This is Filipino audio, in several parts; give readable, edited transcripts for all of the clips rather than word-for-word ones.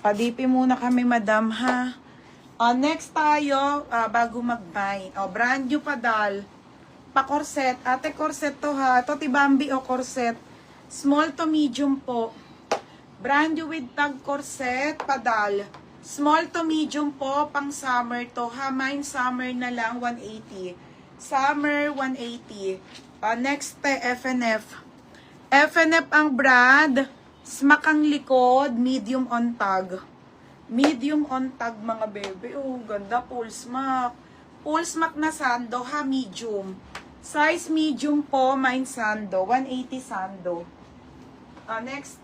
Padipi muna kami, madam, ha? Next tayo, bago mag-buy. Brand new padal. Pa-corset. Ate, corset to, ha? Ito, tibambi o corset. Small to medium po. Brand new with tag corset, padal. Small to medium po, pang summer to, ha? Mine summer na lang, 180. Summer, 180. Next, FNF. FNF ang brand. Smack ang likod, medium on tag. Medium on tag, mga bebe. Oh, ganda, full smack. Full smack na sando, ha, medium. Size medium po, mine sando. 180 sando. Next,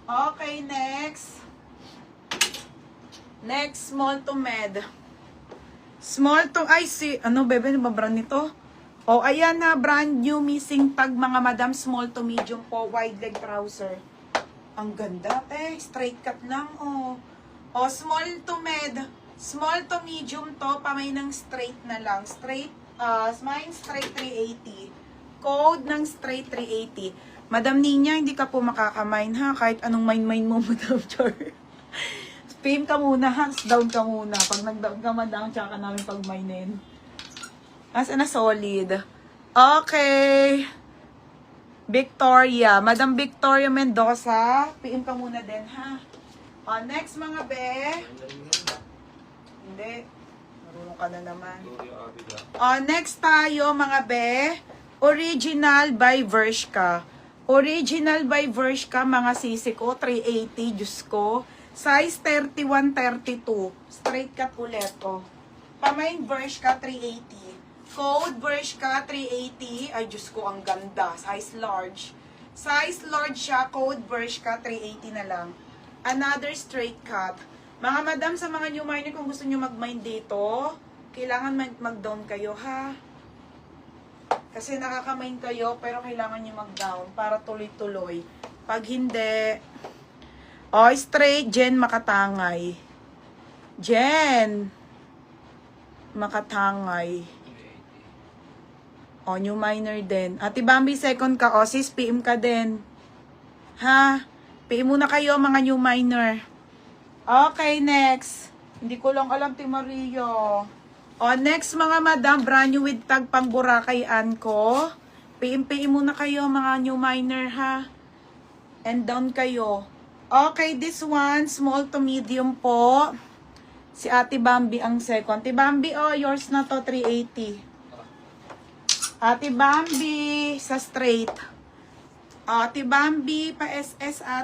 Okay, next. Next, small to med. Small to, ano, bebe, ano ba brand nito? Ayan na, brand new missing tag, mga madam, small to medium po, wide leg trouser. Ang ganda, straight cut lang, small to med, small to medium to, pamay ng straight na lang. Straight, mine straight 380. Code ng straight 380. Madam Ninya, hindi ka po makakamine, ha? Kahit anong mine mo, Madam Char. Fame ka muna, hands down ka muna. Pag nag-down ka, madam, tsaka namin pag-minin. Asa na solid. Okay. Victoria. Madam Victoria Mendoza. PM ka muna din, ha? Next, mga be. Hindi. Marunong ka na naman. Next tayo, mga be. Original by Vershka. Original by Vershka, mga sisi ko. 380, Diyos ko. Size 31-32. Straight cut ulit, Pamain Vershka, 380. Code Bershka 380. Ay, Diyos ko, ang ganda. Size large. Size large siya. Code Bershka 380 na lang. Another straight cut. Mga madam, sa mga new miner, kung gusto nyo mag-mine dito, kailangan mag-down kayo, ha? Kasi nakaka-mine kayo, pero kailangan nyo mag-down para tuloy-tuloy. Pag hindi, straight, Jen Makatangay. Jen Makatangay. New miner din. Ate Bambi, second ka. Sis, PM ka din. Ha? PM muna kayo, mga new miner. Okay, next. Hindi ko lang alam, Ti Mario. Next, mga madam, brand new with tag pang Boracay Anko. PM muna kayo, mga new miner, ha? And down kayo. Okay, this one, small to medium po. Si Ate Bambi ang second. Ate Bambi, yours na to, 380. Ate Bambi, sa straight. Ate Bambi, pa SS at